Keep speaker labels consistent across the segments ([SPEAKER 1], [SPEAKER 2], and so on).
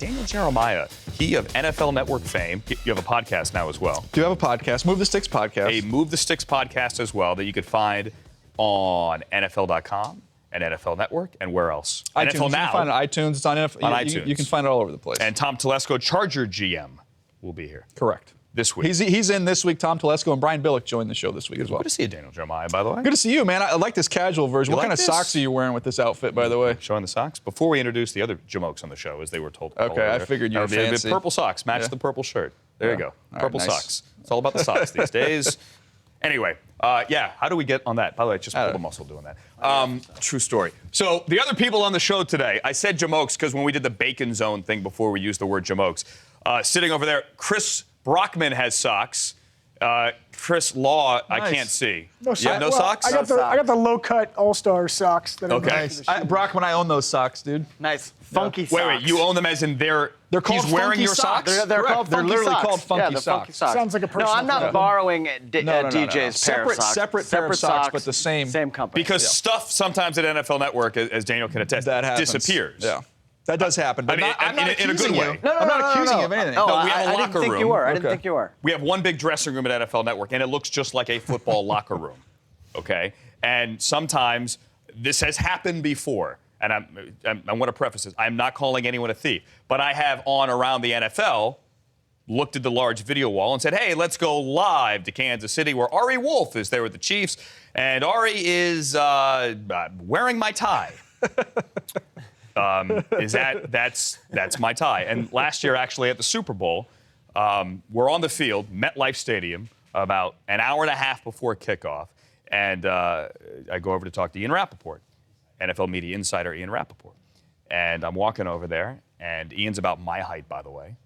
[SPEAKER 1] Daniel Jeremiah, he of NFL Network fame. You have a podcast now as well.
[SPEAKER 2] Do have a podcast, Move the Sticks podcast.
[SPEAKER 1] A Move the Sticks podcast as well that you could find on NFL.com and NFL Network and where else?
[SPEAKER 2] iTunes.
[SPEAKER 1] NFL Now.
[SPEAKER 2] You can find it on iTunes. It's on NFL.
[SPEAKER 1] On iTunes.
[SPEAKER 2] You can find it all over the place.
[SPEAKER 1] And Tom Telesco, Charger GM, will be here.
[SPEAKER 2] Correct.
[SPEAKER 1] This week.
[SPEAKER 2] He's in this week. Tom Telesco and Brian Billick joined the show this week as well.
[SPEAKER 1] Good to see you, Daniel Jeremiah, by the way.
[SPEAKER 2] Good to see you, man. I like this casual version.
[SPEAKER 1] You
[SPEAKER 2] What
[SPEAKER 1] like
[SPEAKER 2] kind of
[SPEAKER 1] this?
[SPEAKER 2] socks are you wearing with this outfit, by the way?
[SPEAKER 1] Showing the socks. Before we introduce the other Jamokes on the show, as they were told.
[SPEAKER 2] Okay, I figured you were fancy.
[SPEAKER 1] Purple socks. Match the purple shirt. There you go.
[SPEAKER 2] All
[SPEAKER 1] Purple
[SPEAKER 2] right, nice.
[SPEAKER 1] socks. It's all about the socks these days. Anyway, how do we get on that? By the way, just pulled a muscle doing that. True story. So the other people on the show today, I said Jamokes because when we did the Bacon Zone thing before we used the word Jamokes, sitting over there, Chris Brockman has socks. Chris Law,
[SPEAKER 2] Nice.
[SPEAKER 1] I can't see.
[SPEAKER 3] No
[SPEAKER 1] You have no
[SPEAKER 3] well,
[SPEAKER 1] socks?
[SPEAKER 3] I got the low-cut All-Star socks that are
[SPEAKER 1] Okay.
[SPEAKER 3] nice for the shoe.
[SPEAKER 2] Brockman, I own those socks, dude.
[SPEAKER 4] Nice. Funky socks.
[SPEAKER 1] Wait, you own them as in they're
[SPEAKER 2] called
[SPEAKER 1] he's wearing
[SPEAKER 2] funky
[SPEAKER 1] your socks?
[SPEAKER 2] socks.
[SPEAKER 4] They're
[SPEAKER 2] Correct.
[SPEAKER 4] called
[SPEAKER 2] They're
[SPEAKER 4] funky
[SPEAKER 2] literally
[SPEAKER 4] socks.
[SPEAKER 2] called funky
[SPEAKER 4] yeah, they're funky
[SPEAKER 2] socks.
[SPEAKER 4] socks.
[SPEAKER 3] Sounds like a
[SPEAKER 4] No,
[SPEAKER 3] personal
[SPEAKER 4] I'm not
[SPEAKER 3] problem.
[SPEAKER 4] borrowing
[SPEAKER 2] No.
[SPEAKER 4] DJ's pair of socks.
[SPEAKER 2] Separate pair of socks, but the same.
[SPEAKER 4] Same company.
[SPEAKER 1] Because stuff sometimes at NFL Network, as Daniel can attest,
[SPEAKER 2] That happens.
[SPEAKER 1] disappears.
[SPEAKER 2] Yeah. That does happen. But
[SPEAKER 1] I mean,
[SPEAKER 2] I'm not
[SPEAKER 1] in a good
[SPEAKER 2] accusing
[SPEAKER 1] way.
[SPEAKER 2] you.
[SPEAKER 4] No,
[SPEAKER 2] I'm not accusing you of anything.
[SPEAKER 4] No,
[SPEAKER 1] No, we have a
[SPEAKER 4] I
[SPEAKER 1] locker
[SPEAKER 4] didn't think
[SPEAKER 1] room.
[SPEAKER 4] you were. I didn't
[SPEAKER 2] Okay.
[SPEAKER 4] think you were.
[SPEAKER 1] We have one big dressing room at NFL Network, and it looks just like a football locker room, okay? And sometimes this has happened before, and I want to preface this. I'm not calling anyone a thief, but I have on around the NFL looked at the large video wall and said, hey, let's go live to Kansas City where Ari Wolf is there with the Chiefs, and Ari is wearing my tie. That's my tie. And last year, actually, at the Super Bowl, we're on the field, MetLife Stadium, about an hour and a half before kickoff, and I go over to talk to Ian Rappaport, NFL media insider Ian Rappaport. And I'm walking over there, and Ian's about my height, by the way,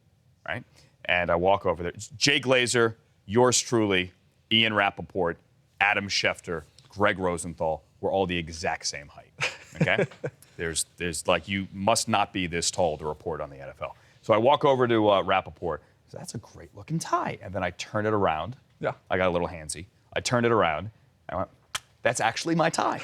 [SPEAKER 1] right? And I walk over there. It's Jay Glazer, yours truly, Ian Rappaport, Adam Schefter, Greg Rosenthal. We're all the exact same height, okay? There's like, you must not be this tall to report on the NFL. So I walk over to Rappaport. So that's a great looking tie. And then I turn it around.
[SPEAKER 2] Yeah.
[SPEAKER 1] I got a little handsy. I turned it around. I went, that's actually my tie.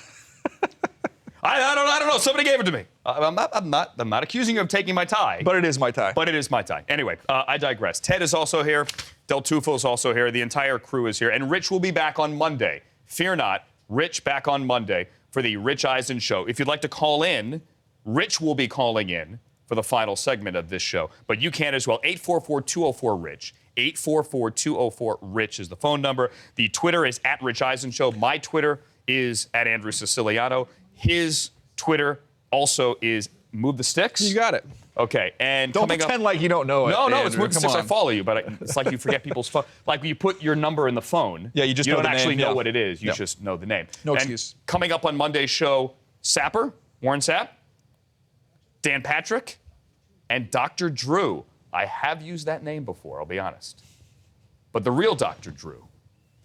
[SPEAKER 1] I don't know. Somebody gave it to me. I'm not accusing you of taking my tie.
[SPEAKER 2] But it is my tie.
[SPEAKER 1] But it is my tie. Anyway, I digress. Ted is also here. Del Tufo is also here. The entire crew is here. And Rich will be back on Monday. Fear not. Rich back on Monday for the Rich Eisen Show. If you'd like to call in, Rich will be calling in for the final segment of this show. But you can as well. 844-204-RICH. 844-204-RICH is the phone number. The Twitter is @RichEisenShow. My Twitter is @Andrew Siciliano. His Twitter also is Move the Sticks.
[SPEAKER 2] You got it.
[SPEAKER 1] Okay, and
[SPEAKER 2] Don't
[SPEAKER 1] coming
[SPEAKER 2] pretend
[SPEAKER 1] up,
[SPEAKER 2] like you don't know it.
[SPEAKER 1] No, it's
[SPEAKER 2] Andrew.
[SPEAKER 1] Move the
[SPEAKER 2] Come
[SPEAKER 1] Sticks. I
[SPEAKER 2] on.
[SPEAKER 1] follow you, but it's like you forget people's phone. Like you put your number in the phone.
[SPEAKER 2] Yeah, you just
[SPEAKER 1] you
[SPEAKER 2] know
[SPEAKER 1] don't
[SPEAKER 2] the
[SPEAKER 1] actually
[SPEAKER 2] name,
[SPEAKER 1] know
[SPEAKER 2] yeah.
[SPEAKER 1] what it is. You
[SPEAKER 2] Yeah.
[SPEAKER 1] just know the name.
[SPEAKER 2] No
[SPEAKER 1] And
[SPEAKER 2] excuse.
[SPEAKER 1] Coming up on Monday's show, Sapper, Warren Sapp, Dan Patrick, and Dr. Drew. I have used that name before, I'll be honest. But the real Dr. Drew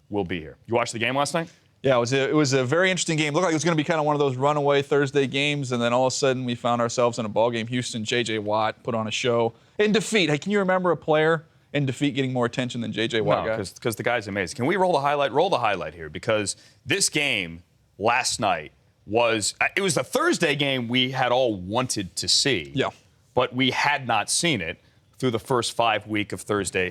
[SPEAKER 1] will be here. You watched the game last night?
[SPEAKER 2] Yeah, it was a very interesting game. Looked like it was going to be kind of one of those runaway Thursday games, and then all of a sudden we found ourselves in a ball game. Houston, J.J. Watt put on a show in defeat. Hey, can you remember a player in defeat getting more attention than J.J. Watt got?
[SPEAKER 1] because the guy's amazing. Can we roll the highlight? Roll the highlight here, because this game last night was the Thursday game we had all wanted to see.
[SPEAKER 2] Yeah.
[SPEAKER 1] But we had not seen it through the first 5 weeks of Thursday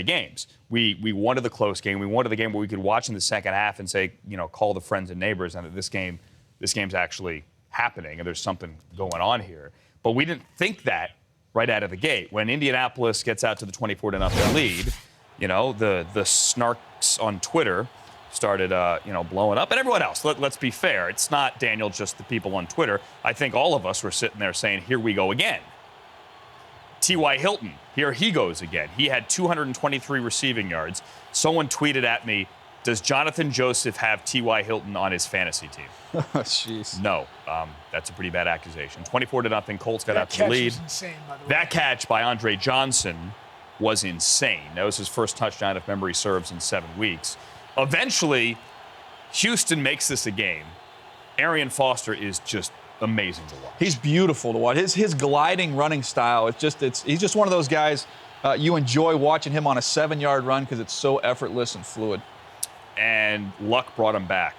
[SPEAKER 1] games. We wanted the close game. We wanted the game where we could watch in the second half and say, call the friends and neighbors, and that this game's actually happening and there's something going on here. But we didn't think that right out of the gate. When Indianapolis gets out to the 24-0 lead, the snarks on Twitter started, blowing up, and everyone else. Let's be fair. It's not, Daniel, just the people on Twitter. I think all of us were sitting there saying, here we go again. T.Y. Hilton, here he goes again. He had 223 receiving yards. Someone tweeted at me, does Jonathan Joseph have T.Y. Hilton on his fantasy team?
[SPEAKER 2] Jeez.
[SPEAKER 1] No. That's a pretty bad accusation. 24-0, Colts got out to the
[SPEAKER 3] catch
[SPEAKER 1] lead.
[SPEAKER 3] was insane, by the way.
[SPEAKER 1] That catch by Andre Johnson was insane. That was his first touchdown, if memory serves, in 7 weeks. Eventually, Houston makes this a game. Arian Foster is just amazing to watch.
[SPEAKER 2] He's beautiful to watch. His gliding running style, he's just one of those guys you enjoy watching him on a 7-yard run because it's so effortless and fluid.
[SPEAKER 1] And luck brought him back.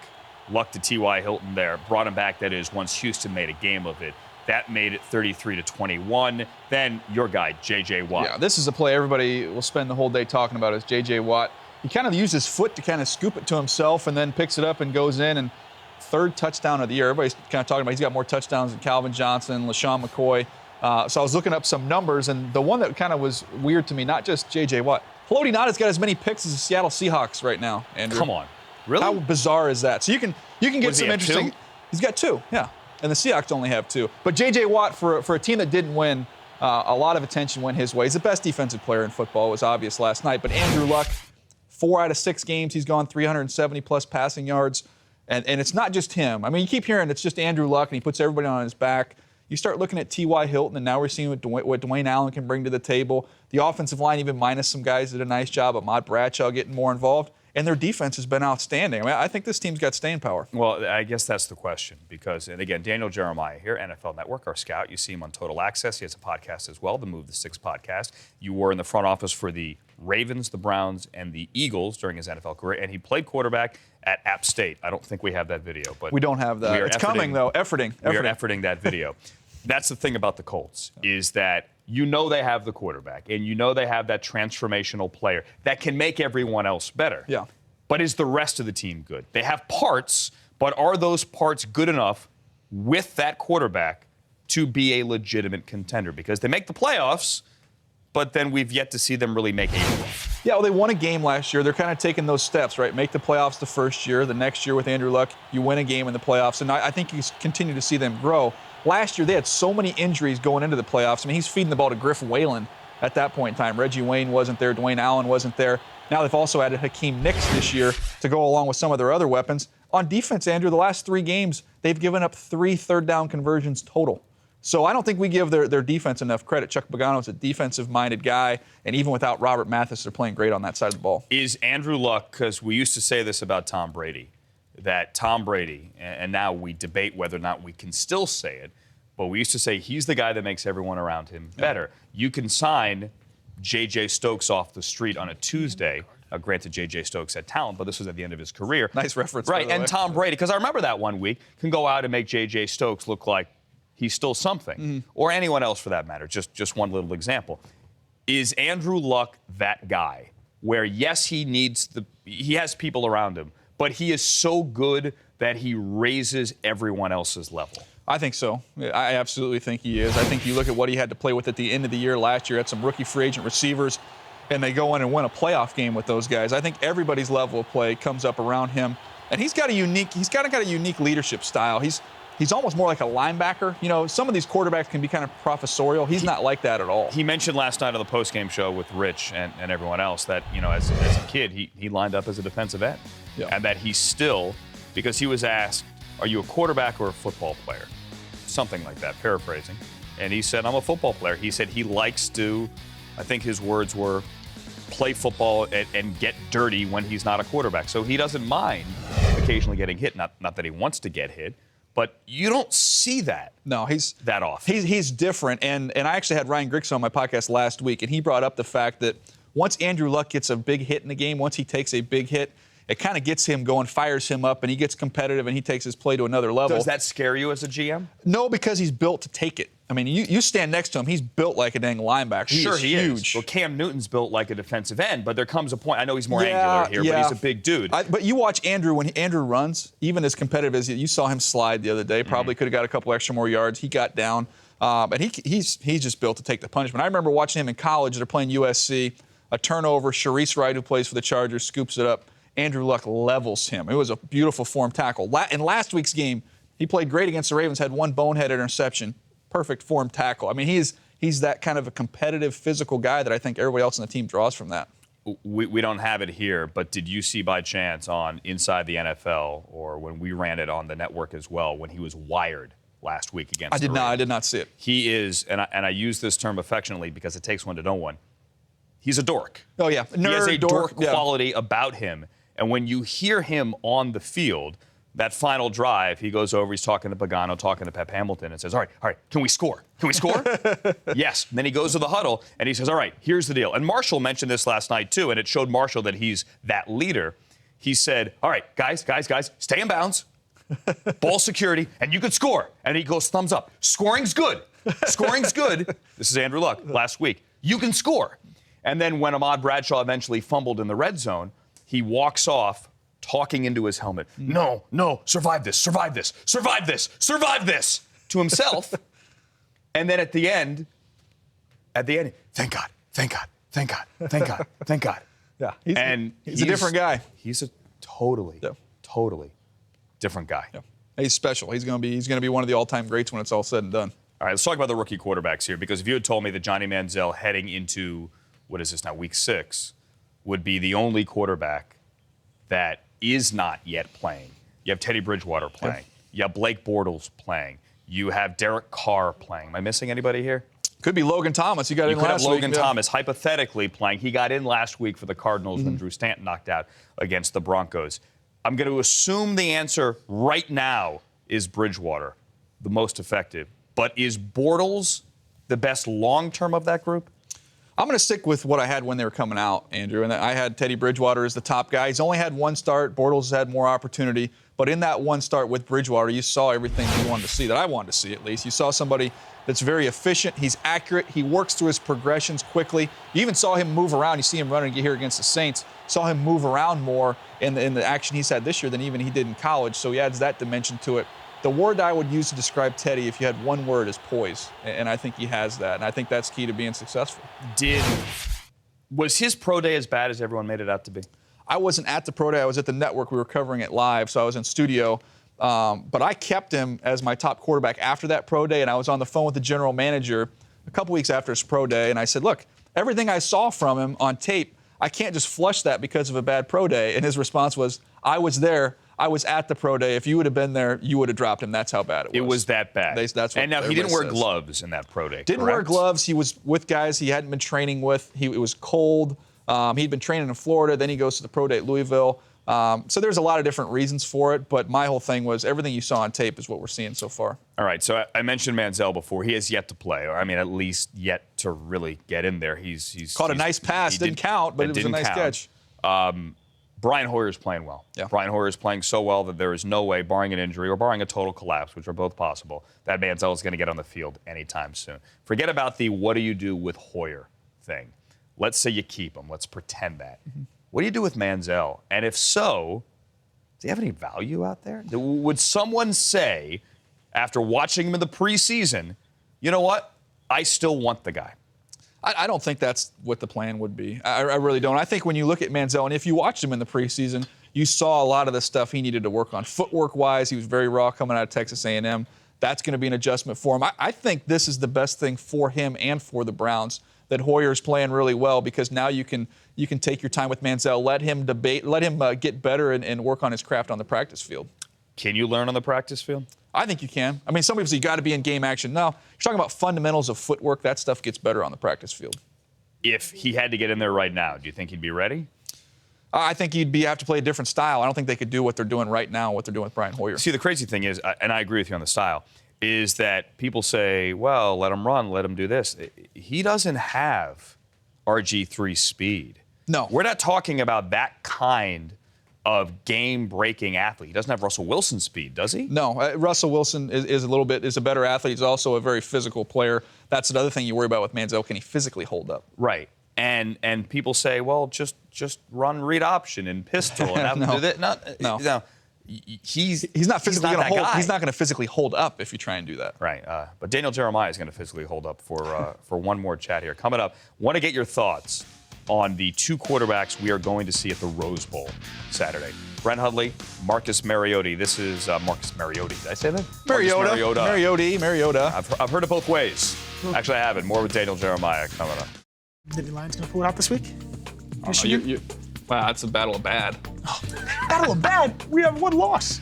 [SPEAKER 1] Luck to T.Y. Hilton there. Brought him back, that is, once Houston made a game of it. That made it 33-21. Then your guy, J.J. Watt.
[SPEAKER 2] Yeah, this is a play everybody will spend the whole day talking about is J.J. Watt. He kind of used his foot to kind of scoop it to himself and then picks it up and goes in. And third touchdown of the year. Everybody's kind of talking about he's got more touchdowns than Calvin Johnson, LaShawn McCoy. So I was looking up some numbers, and the one that kind of was weird to me, not just J.J. Watt. Haloti Ngata's got as many picks as the Seattle Seahawks right now, Andrew.
[SPEAKER 1] Come on. Really?
[SPEAKER 2] How bizarre is that? So you can get some interesting.
[SPEAKER 1] 2?
[SPEAKER 2] He's got 2, yeah. And the Seahawks only have 2. But J.J. Watt, for a team that didn't win, a lot of attention went his way. He's the best defensive player in football. It was obvious last night. But Andrew Luck, 4 out of 6 games, he's gone 370-plus passing yards. And it's not just him. I mean, you keep hearing it's just Andrew Luck, and he puts everybody on his back. You start looking at T.Y. Hilton, and now we're seeing what Dwayne Allen can bring to the table. The offensive line, even minus some guys, did a nice job. Ahmad Bradshaw getting more involved. And their defense has been outstanding. I mean, I think this team's got staying power.
[SPEAKER 1] Well, I guess that's the question because, and again, Daniel Jeremiah here, NFL Network, our scout. You see him on Total Access. He has a podcast as well, the Move the Six podcast. You were in the front office for the Ravens, the Browns, and the Eagles during his NFL career, and he played quarterback at App State. I don't think we have that video, but
[SPEAKER 2] we don't have that. It's coming though. Efforting.
[SPEAKER 1] We are efforting that video. That's the thing about the Colts is that you know they have the quarterback, and you know they have that transformational player that can make everyone else better.
[SPEAKER 2] Yeah.
[SPEAKER 1] But is the rest of the team good? They have parts, but are those parts good enough with that quarterback to be a legitimate contender? Because they make the playoffs, but then we've yet to see them really make a run.
[SPEAKER 2] Yeah, well, they won a game last year. They're kind of taking those steps, right? Make the playoffs the first year. The next year with Andrew Luck, you win a game in the playoffs. And I think you continue to see them grow. Last year, they had so many injuries going into the playoffs. I mean, he's feeding the ball to Griff Whalen at that point in time. Reggie Wayne wasn't there. Dwayne Allen wasn't there. Now they've also added Hakeem Nicks this year to go along with some of their other weapons. On defense, Andrew, the last 3 games, they've given up 3 third-down conversions total. So I don't think we give their defense enough credit. Chuck Pagano's a defensive-minded guy, and even without Robert Mathis, they're playing great on that side of the ball.
[SPEAKER 1] Is Andrew Luck, because we used to say this about Tom Brady, that Tom Brady, and now we debate whether or not we can still say it, but we used to say he's the guy that makes everyone around him better. You can sign J.J. Stokes off the street on a Tuesday. Granted, J.J. Stokes had talent, but this was at the end of his career.
[SPEAKER 2] Nice reference.
[SPEAKER 1] Right, and Tom Brady, because I remember that one week, can go out and make J.J. Stokes look like he's still something, or anyone else for that matter, just one little example. Is Andrew Luck that guy where, yes, he has people around him, but he is so good that he raises everyone else's level?
[SPEAKER 2] I think so. I absolutely think he is. I think you look at what he had to play with at the end of the year last year, had some rookie free agent receivers, and they go in and win a playoff game with those guys. I think everybody's level of play comes up around him. And he's got a unique leadership style. He's almost more like a linebacker. You know, some of these quarterbacks can be kind of professorial. He's not like that at all.
[SPEAKER 1] He mentioned last night on the postgame show with Rich and everyone else that, you know, as a kid, he lined up as a defensive end.
[SPEAKER 2] Yeah.
[SPEAKER 1] And that he still, because he was asked, are you a quarterback or a football player? Something like that, paraphrasing. And he said, I'm a football player. He said he likes to, I think his words were, play football and get dirty when he's not a quarterback. So he doesn't mind occasionally getting hit. Not that he wants to get hit, but you don't see that.
[SPEAKER 2] No, he's
[SPEAKER 1] that often.
[SPEAKER 2] He's different. And I actually had Ryan Grigson on my podcast last week, and he brought up the fact that once Andrew Luck gets a big hit in the game, once he takes a big hit, it kind of gets him going, fires him up, and he gets competitive, and he takes his play to another level.
[SPEAKER 1] Does that scare you as a GM?
[SPEAKER 2] No, because he's built to take it. I mean, you stand next to him, he's built like a dang linebacker.
[SPEAKER 1] Sure, he
[SPEAKER 2] huge.
[SPEAKER 1] is. Well, Cam Newton's built like a defensive end, but there comes a point, I know he's more angular here, but he's a big dude.
[SPEAKER 2] But you watch Andrew, when Andrew runs, even as competitive as you saw him slide the other day, probably could have got a couple extra more yards. He got down, and he's just built to take the punishment. I remember watching him in college. They're playing USC, a turnover, Sharice Wright, who plays for the Chargers, scoops it up. Andrew Luck levels him. It was a beautiful form tackle. In last week's game, he played great against the Ravens, had one boneheaded interception. Perfect form tackle. I mean, he's that kind of a competitive, physical guy that I think everybody else on the team draws from that.
[SPEAKER 1] We don't have it here, but did you see by chance on Inside the NFL or when we ran it on the network as well when he was wired last week against the Ravens?
[SPEAKER 2] I did not see it.
[SPEAKER 1] He is, and I use this term affectionately because it takes one to know one. He's a dork.
[SPEAKER 2] Oh, yeah.
[SPEAKER 1] He has a dork quality about him. And when you hear him on the field, that final drive, he goes over, he's talking to Pagano, talking to Pep Hamilton, and says, all right, can we score? Can we score? Yes. And then he goes to the huddle, and he says, all right, here's the deal. And Marshall mentioned this last night, too, and it showed Marshall that he's that leader. He said, all right, guys, stay in bounds. Ball security, and you could score. And he goes, thumbs up. Scoring's good. Scoring's good. This is Andrew Luck last week. You can score. And then when Ahmad Bradshaw eventually fumbled in the red zone, he walks off talking into his helmet. No, survive this, survive this, survive this, survive this, to himself. And then at the end, thank God, thank God, thank God, thank God, thank God.
[SPEAKER 2] Yeah, he's a different guy.
[SPEAKER 1] He's a totally different guy.
[SPEAKER 2] Yeah. He's special. He's going to be one of the all-time greats when it's all said and done.
[SPEAKER 1] All right, let's talk about the rookie quarterbacks here, because if you had told me that Johnny Manziel heading into, what is this now, week 6, would be the only quarterback that is not yet playing. You have Teddy Bridgewater playing. You have Blake Bortles playing. You have Derek Carr playing. Am I missing anybody here?
[SPEAKER 2] Could be Logan Thomas. He got in last week.
[SPEAKER 1] You could have Logan Thomas hypothetically playing. He got in last week for the Cardinals when Drew Stanton knocked out against the Broncos. I'm going to assume the answer right now is Bridgewater, the most effective. But is Bortles the best long-term of that group?
[SPEAKER 2] I'm going to stick with what I had when they were coming out, Andrew. And I had Teddy Bridgewater as the top guy. He's only had one start. Bortles has had more opportunity. But in that one start with Bridgewater, you saw everything you wanted to see, that I wanted to see at least. You saw somebody that's very efficient. He's accurate. He works through his progressions quickly. You even saw him move around. You see him running here against the Saints. Saw him move around more in the action he's had this year than even he did in college. So he adds that dimension to it. The word I would use to describe Teddy, if you had one word, is poise. And I think he has that. And I think that's key to being successful.
[SPEAKER 1] Was his pro day as bad as everyone made it out to be?
[SPEAKER 2] I wasn't at the pro day. I was at the network. We were covering it live, so I was in studio. But I kept him as my top quarterback after that pro day, and I was on the phone with the general manager a couple weeks after his pro day, and I said, look, everything I saw from him on tape, I can't just flush that because of a bad pro day. And his response was, I was there. I was at the pro day. If you would have been there, you would have dropped him. That's how bad it was.
[SPEAKER 1] It was that bad.
[SPEAKER 2] That's what
[SPEAKER 1] and now he didn't wear
[SPEAKER 2] says.
[SPEAKER 1] gloves in that pro day,
[SPEAKER 2] Didn't
[SPEAKER 1] correct?
[SPEAKER 2] wear gloves. He was with guys he hadn't been training with. It was cold. He'd been training in Florida. Then he goes to the pro day at Louisville. So there's a lot of different reasons for it. But my whole thing was everything you saw on tape is what we're seeing so far.
[SPEAKER 1] All right. So I mentioned Manziel before. He has yet to play, or I mean, at least yet to really get in there. He's
[SPEAKER 2] caught a nice pass. Didn't count, but it was a nice catch.
[SPEAKER 1] Brian Hoyer's playing well.
[SPEAKER 2] Yeah.
[SPEAKER 1] Brian Hoyer's playing so well that there is no way, barring an injury or barring a total collapse, which are both possible, that Manziel is going to get on the field anytime soon. Forget about the what do you do with Hoyer thing. Let's say you keep him. Let's pretend that. What do you do with Manziel? And if so, does he have any value out there? Would someone say, after watching him in the preseason, you know what? I still want the guy.
[SPEAKER 2] I don't think that's what the plan would be. I really don't. I think when you look at Manziel, and if you watched him in the preseason, you saw a lot of the stuff he needed to work on. Footwork-wise, he was very raw coming out of Texas A&M. That's going to be an adjustment for him. I think this is the best thing for him and for the Browns, that Hoyer's playing really well, because now you can take your time with Manziel, let him get better and work on his craft on the practice field.
[SPEAKER 1] Can you learn on the practice field?
[SPEAKER 2] I think you can. I mean, some people say you got to be in game action. No, you're talking about fundamentals of footwork. That stuff gets better on the practice field.
[SPEAKER 1] If he had to get in there right now, do you think he'd be ready?
[SPEAKER 2] I think he'd have to play a different style. I don't think they could do what they're doing right now, what they're doing with Brian Hoyer.
[SPEAKER 1] See, the crazy thing is, and I agree with you on the style, is that people say, well, let him run, let him do this. He doesn't have RG3 speed.
[SPEAKER 2] No.
[SPEAKER 1] We're not talking about that kind of game-breaking athlete. He doesn't have Russell Wilson speed, does he?
[SPEAKER 2] No, Russell Wilson is a better athlete. He's also a very physical player. That's another thing you worry about with Manziel. Can he physically hold up?
[SPEAKER 1] Right. And people say, well, just run read option and pistol and have him do that. No. He's
[SPEAKER 2] not physically
[SPEAKER 1] going to hold.
[SPEAKER 2] He's not going to physically hold up if you try and do that.
[SPEAKER 1] Right. But Daniel Jeremiah is going to physically hold up for one more chat here. Coming up, want to get your thoughts on the two quarterbacks we are going to see at the Rose Bowl Saturday. Brent Hundley, Marcus Mariota. This is Marcus Mariota. Did I say that?
[SPEAKER 2] Mariota.
[SPEAKER 1] I've heard it both ways. Actually, I haven't. More with Daniel Jeremiah coming up.
[SPEAKER 3] Nittany Lions going to pull it out this week?
[SPEAKER 2] Wow, that's a battle of bad.
[SPEAKER 3] Battle of bad? We have one loss.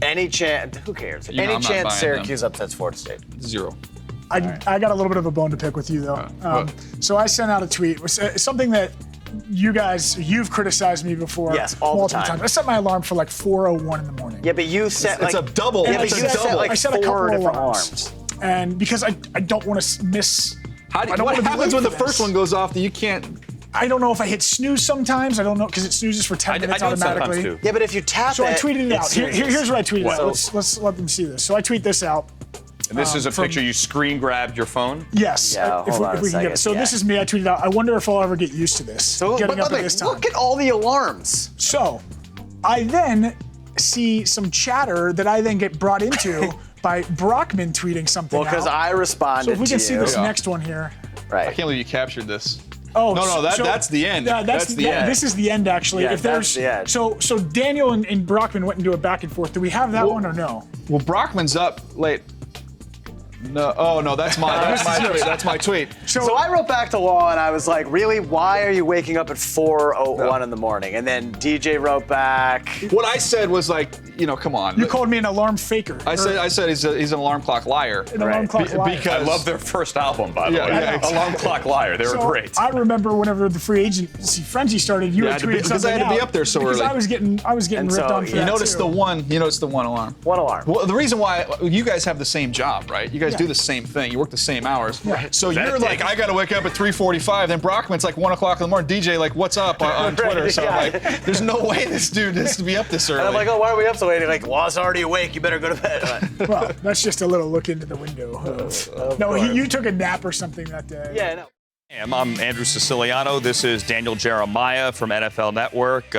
[SPEAKER 4] Any chance? Who cares?
[SPEAKER 2] I'm not
[SPEAKER 4] Any chance
[SPEAKER 2] buying
[SPEAKER 4] Syracuse upsets Florida State?
[SPEAKER 2] 0.
[SPEAKER 3] I got a little bit of a bone to pick with you, though. So I sent out a tweet. It was something that you've criticized me before.
[SPEAKER 4] Yes, all
[SPEAKER 3] multiple
[SPEAKER 4] the time.
[SPEAKER 3] times. I set my alarm for like 4:01 in the morning.
[SPEAKER 4] Yeah, but you set
[SPEAKER 2] It's a double.
[SPEAKER 4] Yeah, but
[SPEAKER 2] It's
[SPEAKER 4] you
[SPEAKER 2] a
[SPEAKER 4] set
[SPEAKER 2] double.
[SPEAKER 4] like
[SPEAKER 3] I set a couple
[SPEAKER 4] four different
[SPEAKER 3] alarms.
[SPEAKER 4] alarms.
[SPEAKER 3] And because I don't want to miss.
[SPEAKER 2] What happens when the first one goes off that you can't
[SPEAKER 3] I don't know if I hit snooze sometimes. I don't know because it snoozes for 10 minutes
[SPEAKER 1] I do it
[SPEAKER 3] automatically.
[SPEAKER 1] sometimes too.
[SPEAKER 4] Yeah, but if you tap
[SPEAKER 3] So
[SPEAKER 4] it,
[SPEAKER 3] I tweeted it out. Here's what I tweeted
[SPEAKER 1] What?
[SPEAKER 3] out. Let's let them see this. So I tweet this out.
[SPEAKER 1] And this is a picture you screen grabbed your phone?
[SPEAKER 3] Yes.
[SPEAKER 4] Yeah,
[SPEAKER 3] if
[SPEAKER 4] hold on a
[SPEAKER 3] we can get
[SPEAKER 4] second,
[SPEAKER 3] it. So
[SPEAKER 4] yeah.
[SPEAKER 3] this is me. I tweeted out. I wonder if I'll ever get used to this.
[SPEAKER 4] So,
[SPEAKER 3] getting
[SPEAKER 4] but
[SPEAKER 3] up at this time.
[SPEAKER 4] look at all the alarms.
[SPEAKER 3] So I then see some chatter that I then get brought into by Brockman tweeting something
[SPEAKER 4] Well, because
[SPEAKER 3] out.
[SPEAKER 4] I responded
[SPEAKER 3] So if we
[SPEAKER 4] to
[SPEAKER 3] can see
[SPEAKER 4] you.
[SPEAKER 3] this next one here.
[SPEAKER 2] I
[SPEAKER 4] Right.
[SPEAKER 2] can't believe you captured this.
[SPEAKER 3] Oh,
[SPEAKER 2] No, that's the end.
[SPEAKER 3] Yeah, that's the end. This is the end, actually.
[SPEAKER 4] Yeah,
[SPEAKER 3] if there's
[SPEAKER 4] that's the end.
[SPEAKER 3] so Daniel and Brockman went into a back and forth. Do we have that one or no?
[SPEAKER 2] Well, Brockman's up late. No, oh no, that's my tweet. That's my tweet.
[SPEAKER 4] So I wrote back to Law and I was like, really, why are you waking up at 4:01 in the morning? And then DJ wrote back.
[SPEAKER 2] What I said was like, come on.
[SPEAKER 3] You called me an alarm faker.
[SPEAKER 2] I said he's an alarm clock liar.
[SPEAKER 3] an alarm
[SPEAKER 4] Right.
[SPEAKER 3] clock liar.
[SPEAKER 2] because-
[SPEAKER 1] I love their first album, by the
[SPEAKER 2] Yeah,
[SPEAKER 1] way.
[SPEAKER 2] yeah, exactly.
[SPEAKER 1] Alarm Clock Liar. They were
[SPEAKER 3] So
[SPEAKER 1] great.
[SPEAKER 3] I remember whenever the free agency frenzy started, you
[SPEAKER 2] Yeah, I
[SPEAKER 3] were
[SPEAKER 2] had to be-
[SPEAKER 3] tweeting
[SPEAKER 2] because I
[SPEAKER 3] something
[SPEAKER 2] had to be
[SPEAKER 3] out
[SPEAKER 2] up there so
[SPEAKER 3] because
[SPEAKER 2] early.
[SPEAKER 3] I was getting
[SPEAKER 4] And
[SPEAKER 3] ripped
[SPEAKER 4] so
[SPEAKER 3] on for
[SPEAKER 4] you
[SPEAKER 3] that
[SPEAKER 2] You noticed
[SPEAKER 3] too.
[SPEAKER 2] the one alarm.
[SPEAKER 4] One alarm.
[SPEAKER 2] Well, the reason why you guys have the same job, right? You guys
[SPEAKER 3] Yeah.
[SPEAKER 2] do the same thing. You work the same hours.
[SPEAKER 3] Right.
[SPEAKER 2] So
[SPEAKER 1] That
[SPEAKER 2] you're
[SPEAKER 1] day.
[SPEAKER 2] like, I got to wake up at 3:45. Then Brockman's like 1 o'clock in the morning. DJ like, what's up on Twitter?
[SPEAKER 4] Right,
[SPEAKER 2] So
[SPEAKER 4] yeah.
[SPEAKER 2] I'm like, there's no way this dude has to be up this early.
[SPEAKER 4] And I'm like, oh, why are we up so late? Like, Law's already awake. You better go to bed.
[SPEAKER 3] Well, that's just a little look into the window. No, you took a nap or something that day.
[SPEAKER 4] Yeah, no.
[SPEAKER 1] I'm Andrew Siciliano. This is Daniel Jeremiah from NFL Network.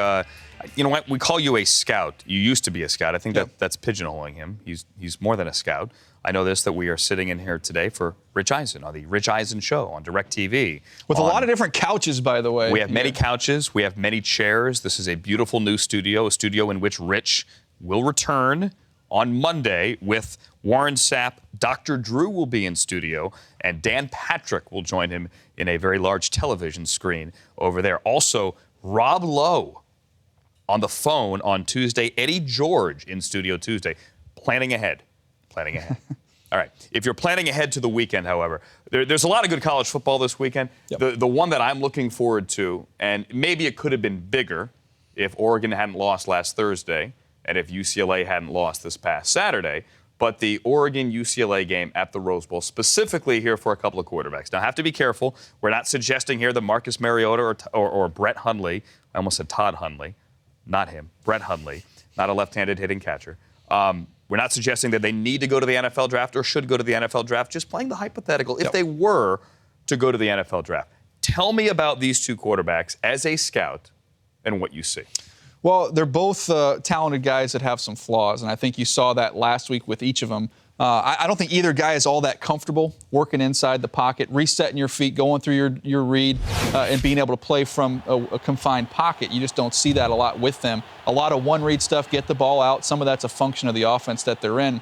[SPEAKER 1] You know what? We call you a scout. You used to be a scout. I think that's pigeonholing him. He's more than a scout. I know this, that we are sitting in here today for Rich Eisen on the Rich Eisen Show on DirecTV.
[SPEAKER 2] With a lot of different couches, by the way.
[SPEAKER 1] We have many couches. We have many chairs. This is a beautiful new studio, a studio in which Rich will return on Monday with Warren Sapp. Dr. Drew will be in studio, and Dan Patrick will join him in a very large television screen over there. Also, Rob Lowe on the phone on Tuesday. Eddie George in studio Tuesday. Planning ahead. All right. If you're planning ahead to the weekend, however, there's a lot of good college football this weekend.
[SPEAKER 2] Yep.
[SPEAKER 1] The one that I'm looking forward to, and maybe it could have been bigger if Oregon hadn't lost last Thursday and if UCLA hadn't lost this past Saturday, but the Oregon-UCLA game at the Rose Bowl, specifically here for a couple of quarterbacks. Now, I have to be careful. We're not suggesting here that Marcus Mariota or Brett Hundley, I almost said Todd Hundley, not him, Brett Hundley, not a left-handed hitting catcher. We're not suggesting that they need to go to the NFL draft or should go to the NFL draft, just playing the hypothetical if they were to go to the NFL draft. Tell me about these two quarterbacks as a scout and what you see.
[SPEAKER 2] Well, they're both talented guys that have some flaws, and I think you saw that last week with each of them. I don't think either guy is all that comfortable working inside the pocket, resetting your feet, going through your read, and being able to play from a confined pocket. You just don't see that a lot with them. A lot of one-read stuff, get the ball out. Some of that's a function of the offense that they're in.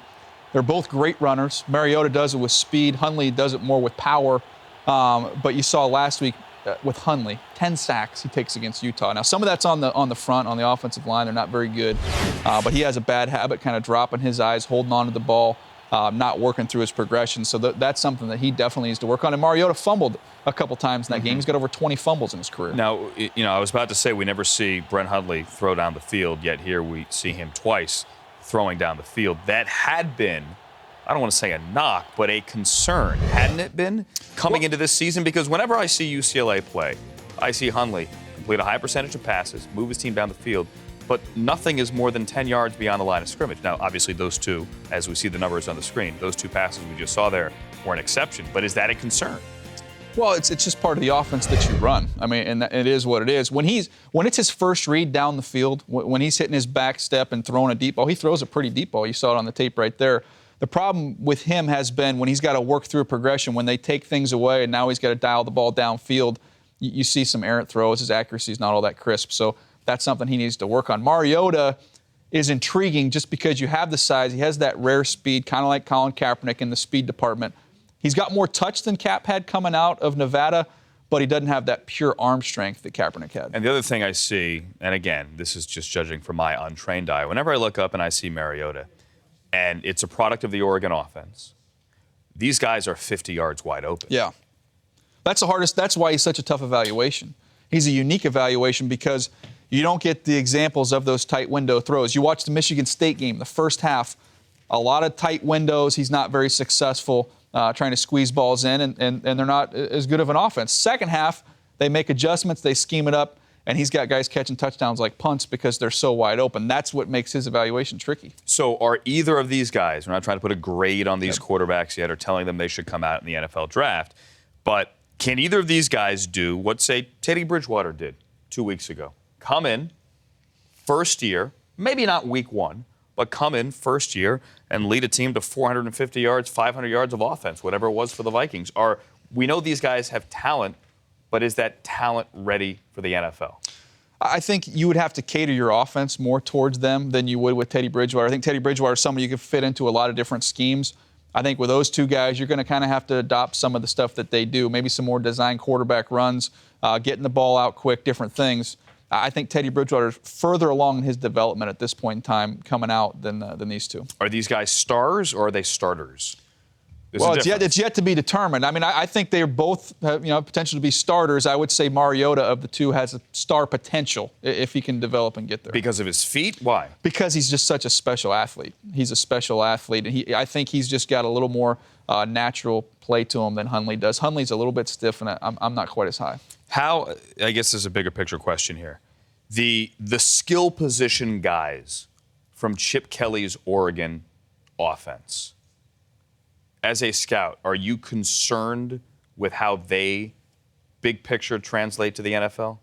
[SPEAKER 2] They're both great runners. Mariota does it with speed. Hundley does it more with power. But you saw last week with Hundley, 10 sacks he takes against Utah. Now, some of that's on the front, on the offensive line. They're not very good. But he has a bad habit kind of dropping his eyes, holding on to the ball. Not working through his progression. So that's something that he definitely needs to work on. And Mariota fumbled a couple times in that game. He's got over 20 fumbles in his career.
[SPEAKER 1] Now, I was about to say we never see Brett Hundley throw down the field, yet here we see him twice throwing down the field. That had been, I don't want to say a knock, but a concern, hadn't it been, coming into this season? Because whenever I see UCLA play, I see Hundley complete a high percentage of passes, move his team down the field, but nothing is more than 10 yards beyond the line of scrimmage. Now, obviously, those two, as we see the numbers on the screen, those two passes we just saw there were an exception. But is that a concern?
[SPEAKER 2] Well, it's just part of the offense that you run. I mean, and it is what it is. When it's his first read down the field, when he's hitting his back step and throwing a deep ball, he throws a pretty deep ball. You saw it on the tape right there. The problem with him has been when he's got to work through a progression, when they take things away and now he's got to dial the ball downfield, you see some errant throws. His accuracy is not all that crisp. So that's something he needs to work on. Mariota is intriguing just because you have the size. He has that rare speed, kind of like Colin Kaepernick in the speed department. He's got more touch than Cap had coming out of Nevada, but he doesn't have that pure arm strength that Kaepernick had.
[SPEAKER 1] And the other thing I see, and again, this is just judging from my untrained eye, whenever I look up and I see Mariota, and it's a product of the Oregon offense, these guys are 50 yards wide open.
[SPEAKER 2] Yeah. That's the hardest. That's why he's such a tough evaluation. He's a unique evaluation because you don't get the examples of those tight window throws. You watch the Michigan State game, the first half, a lot of tight windows. He's not very successful trying to squeeze balls in, and they're not as good of an offense. Second half, They make adjustments, they scheme it up, and he's got guys catching touchdowns like punts because they're so wide open. That's what makes his evaluation tricky.
[SPEAKER 1] So are either of these guys, we're not trying to put a grade on these quarterbacks yet or telling them they should come out in the NFL draft, but can either of these guys do what, say, Teddy Bridgewater did 2 weeks ago? Come in, first year, maybe not week one, but come in first year and lead a team to 450 yards, 500 yards of offense, whatever it was for the Vikings. We know these guys have talent, but is that talent ready for the NFL?
[SPEAKER 2] I think you would have to cater your offense more towards them than you would with Teddy Bridgewater. I think Teddy Bridgewater is somebody you could fit into a lot of different schemes. I think with those two guys, you're going to kind of have to adopt some of the stuff that they do, maybe some more design quarterback runs, getting the ball out quick, different things. I think Teddy Bridgewater is further along in his development at this point in time coming out than these two.
[SPEAKER 1] Are these guys stars or are they starters?
[SPEAKER 2] Well, it's yet to be determined. I mean, I think they're both have, potential to be starters. I would say Mariota of the two has a star potential if he can develop and get there.
[SPEAKER 1] Because of his feet? Why?
[SPEAKER 2] Because he's just such a special athlete. He's a special athlete, and I think he's just got a little more natural play to him than Hundley does. Hundley's a little bit stiff, and I'm not quite as high.
[SPEAKER 1] How? I guess there's a bigger picture question here. The skill position guys from Chip Kelly's Oregon offense. As a scout, are you concerned with how they, big picture, translate to the NFL?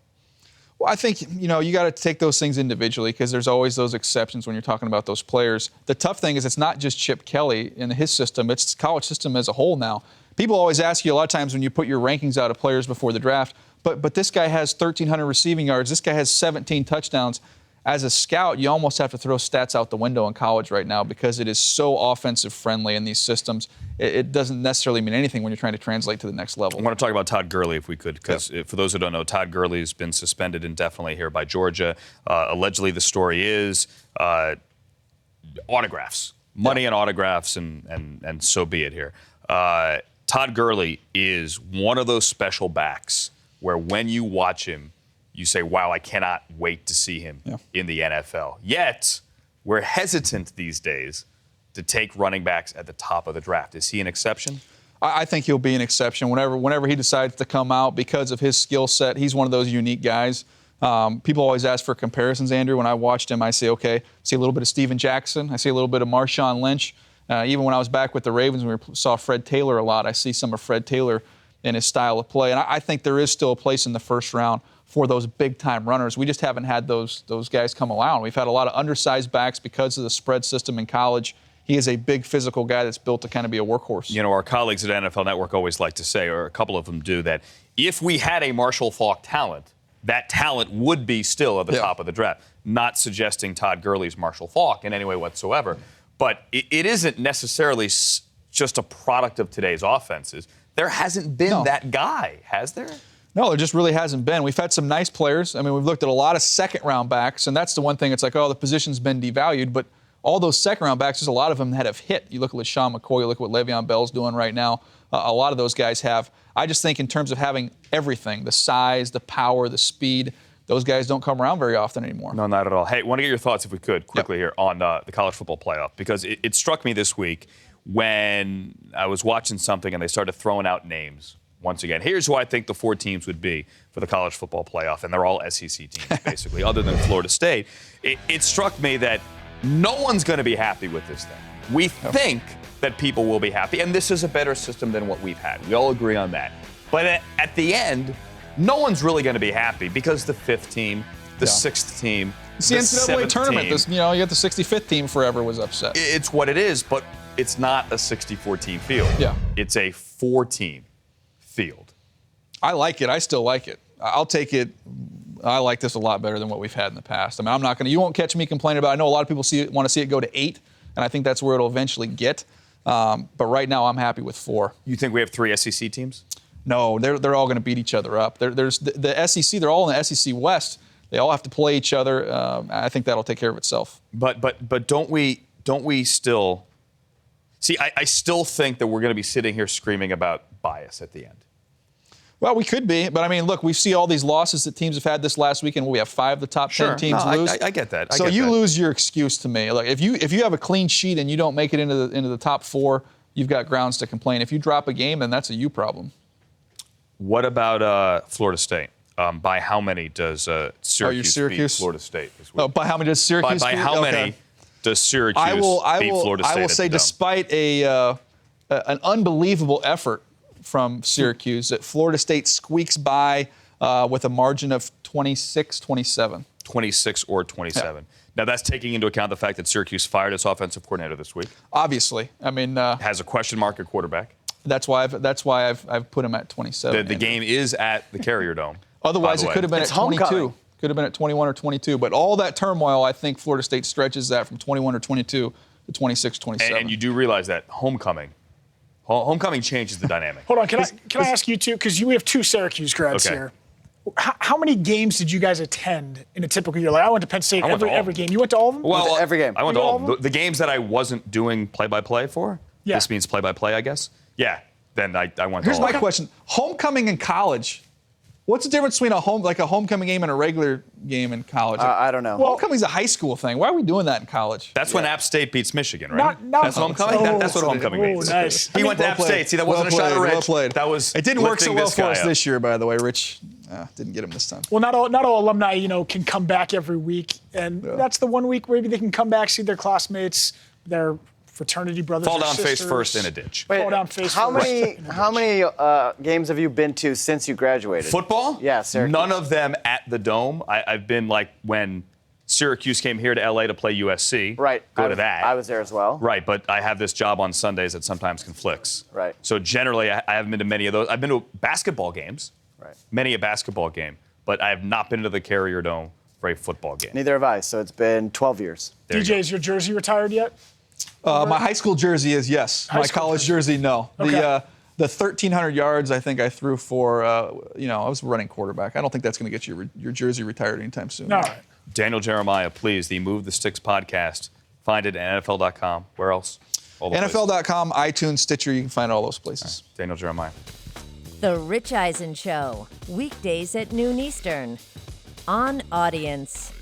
[SPEAKER 2] Well, I think, you got to take those things individually because there's always those exceptions when you're talking about those players. The tough thing is it's not just Chip Kelly in his system. It's the college system as a whole now. People always ask you a lot of times when you put your rankings out of players before the draft, but this guy has 1,300 receiving yards. This guy has 17 touchdowns. As a scout, you almost have to throw stats out the window in college right now because it is so offensive friendly in these systems. It doesn't necessarily mean anything when you're trying to translate to the next level.
[SPEAKER 1] I want to talk about Todd Gurley if we could, because for those who don't know, Todd Gurley has been suspended indefinitely here by Georgia. Allegedly, the story is autographs, money and autographs, and so be it here. Todd Gurley is one of those special backs where when you watch him, you say, wow, I cannot wait to see him in the NFL. Yet, we're hesitant these days to take running backs at the top of the draft. Is he an exception?
[SPEAKER 2] I think he'll be an exception whenever he decides to come out because of his skill set. He's one of those unique guys. People always ask for comparisons, Andrew. When I watched him, I say, okay, I see a little bit of Steven Jackson. I see a little bit of Marshawn Lynch. Even when I was back with the Ravens, we saw Fred Taylor a lot. I see some of Fred Taylor in his style of play. And I think there is still a place in the first round for those big-time runners. We just haven't had those guys come around. We've had a lot of undersized backs because of the spread system in college. He is a big physical guy that's built to kind of be a workhorse.
[SPEAKER 1] Our colleagues at NFL Network always like to say, or a couple of them do, that if we had a Marshall Faulk talent, that talent would be still at the top of the draft. Not suggesting Todd Gurley's Marshall Faulk in any way whatsoever. But it isn't necessarily just a product of today's offenses. There hasn't been that guy, has there?
[SPEAKER 2] No, there just really hasn't been. We've had some nice players. I mean, we've looked at a lot of second-round backs, and that's the one thing. It's like, oh, the position's been devalued, but all those second-round backs, there's a lot of them that have hit. You look at LaShawn McCoy, you look at what Le'Veon Bell's doing right now. A lot of those guys have. I just think in terms of having everything, the size, the power, the speed, those guys don't come around very often anymore.
[SPEAKER 1] No, not at all. Hey, want to get your thoughts, if we could, quickly here on the college football playoff, because it struck me this week when I was watching something and they started throwing out names. Once again, here's who I think the 4 teams would be for the college football playoff, and they're all SEC teams, basically, other than Florida State. It struck me that no one's going to be happy with this thing. We think that people will be happy, and this is a better system than what we've had. We all agree on that. But at the end, no one's really going to be happy because the 5th team, the 6th team,
[SPEAKER 2] it's the NCAA tournament. You got the 65th team forever was upset.
[SPEAKER 1] It's what it is, but it's not a 64-team field.
[SPEAKER 2] Yeah.
[SPEAKER 1] It's a 4-team field.
[SPEAKER 2] I like it. I still like it. I'll take it. I like this a lot better than what we've had in the past. I mean, I'm not going to. You won't catch me complaining about it. I know a lot of people want to see it go to 8, and I think that's where it'll eventually get. But right now, I'm happy with 4.
[SPEAKER 1] You think we have 3 SEC teams?
[SPEAKER 2] No, they're all going to beat each other up. There's the SEC. They're all in the SEC West. They all have to play each other. I think that'll take care of itself.
[SPEAKER 1] But don't we still see? I still think that we're going to be sitting here screaming about bias at the end.
[SPEAKER 2] Well, we could be, but I mean, look, we see all these losses that teams have had this last weekend. We have 5 of the top 10 teams lose.
[SPEAKER 1] I get that.
[SPEAKER 2] So you lose your excuse to me. Look, if you have a clean sheet and you don't make it into the top 4, you've got grounds to complain. If you drop a game, then that's a you problem.
[SPEAKER 1] What about Florida State? By how many does Syracuse beat Florida State this week?
[SPEAKER 2] Oh, by how many does Syracuse
[SPEAKER 1] By
[SPEAKER 2] beat?
[SPEAKER 1] how
[SPEAKER 2] Okay.
[SPEAKER 1] many does Syracuse beat Florida State?
[SPEAKER 2] I will say, despite an unbelievable effort from Syracuse, that Florida State squeaks by with a margin of 26-27.
[SPEAKER 1] 26 or 27.
[SPEAKER 2] Yeah.
[SPEAKER 1] Now, that's taking into account the fact that Syracuse fired its offensive coordinator this week.
[SPEAKER 2] Obviously. I mean,
[SPEAKER 1] has a question mark at quarterback.
[SPEAKER 2] That's why I've put him at 27.
[SPEAKER 1] The game is at the Carrier Dome.
[SPEAKER 2] Otherwise, it could have been
[SPEAKER 4] It's
[SPEAKER 2] at 22.
[SPEAKER 4] homecoming.
[SPEAKER 2] Could have been at 21 or 22. But all that turmoil, I think Florida State stretches that from 21 or 22 to 26, 27.
[SPEAKER 1] And you do realize that homecoming changes the dynamic.
[SPEAKER 3] Hold on, can I ask you two? Because we have two Syracuse grads
[SPEAKER 1] Okay.
[SPEAKER 3] here. How many games did you guys attend in a typical year? Like I went to Penn State
[SPEAKER 1] went to all
[SPEAKER 3] every
[SPEAKER 1] of them.
[SPEAKER 3] game. You went to all of them?
[SPEAKER 1] Well,
[SPEAKER 4] every game.
[SPEAKER 1] I went to
[SPEAKER 3] You
[SPEAKER 1] all
[SPEAKER 3] all
[SPEAKER 1] of
[SPEAKER 3] of
[SPEAKER 1] them.
[SPEAKER 3] them?
[SPEAKER 1] The games that I wasn't doing play-by-play for.
[SPEAKER 3] Yeah.
[SPEAKER 1] This means play-by-play, I guess. Yeah. Then I went.
[SPEAKER 2] Here's
[SPEAKER 1] to all
[SPEAKER 2] my
[SPEAKER 1] of them.
[SPEAKER 2] question: homecoming in college. What's the difference between a homecoming game and a regular game in college?
[SPEAKER 4] I don't know.
[SPEAKER 2] Homecoming's a high school thing. Why are we doing that in college?
[SPEAKER 1] That's when App State beats Michigan, right?
[SPEAKER 3] Not
[SPEAKER 1] That's homecoming. That's what homecoming means.
[SPEAKER 3] Nice.
[SPEAKER 1] He went to App State. See, that wasn't a shot at Rich.
[SPEAKER 2] Well played.
[SPEAKER 1] That was.
[SPEAKER 2] It didn't work so
[SPEAKER 1] lifting
[SPEAKER 2] well
[SPEAKER 1] this
[SPEAKER 2] for
[SPEAKER 1] guy
[SPEAKER 2] us
[SPEAKER 1] up.
[SPEAKER 2] this year, by the way. Rich didn't get him this time.
[SPEAKER 3] Well, not all alumni, can come back every week, and that's the 1 week where maybe they can come back, see their classmates, their fraternity brothers.
[SPEAKER 1] Fall
[SPEAKER 3] or
[SPEAKER 1] down face
[SPEAKER 3] sisters.
[SPEAKER 1] first in a ditch.
[SPEAKER 3] Fall down face
[SPEAKER 4] how
[SPEAKER 3] first.
[SPEAKER 4] many games have you been to since you graduated?
[SPEAKER 1] Football?
[SPEAKER 4] Yeah, Syracuse.
[SPEAKER 1] None of them at the Dome. I've been like when Syracuse came here to LA to play USC.
[SPEAKER 4] Right.
[SPEAKER 1] Go to that.
[SPEAKER 4] I was there as well.
[SPEAKER 1] Right, but I have this job on Sundays that sometimes conflicts.
[SPEAKER 4] Right.
[SPEAKER 1] So generally, I haven't been to many of those. I've been to basketball games.
[SPEAKER 4] Right.
[SPEAKER 1] Many a basketball game, but I have not been to the Carrier Dome for a football game.
[SPEAKER 4] Neither have I. So it's been 12 years.
[SPEAKER 1] There you
[SPEAKER 3] DJ,
[SPEAKER 1] go.
[SPEAKER 3] is your jersey retired yet?
[SPEAKER 2] My high school jersey is yes. My
[SPEAKER 3] school
[SPEAKER 2] college jersey, no.
[SPEAKER 3] Okay.
[SPEAKER 2] The 1,300 yards I think I threw for, I was running quarterback. I don't think that's going to get your jersey retired anytime soon.
[SPEAKER 3] All right.
[SPEAKER 1] Daniel Jeremiah, please, the Move the Sticks podcast. Find it at NFL.com. Where else? All the places.
[SPEAKER 2] NFL.com, iTunes, Stitcher, you can find all those places.
[SPEAKER 1] Daniel Jeremiah.
[SPEAKER 5] The Rich Eisen Show, weekdays at noon Eastern, on Audience.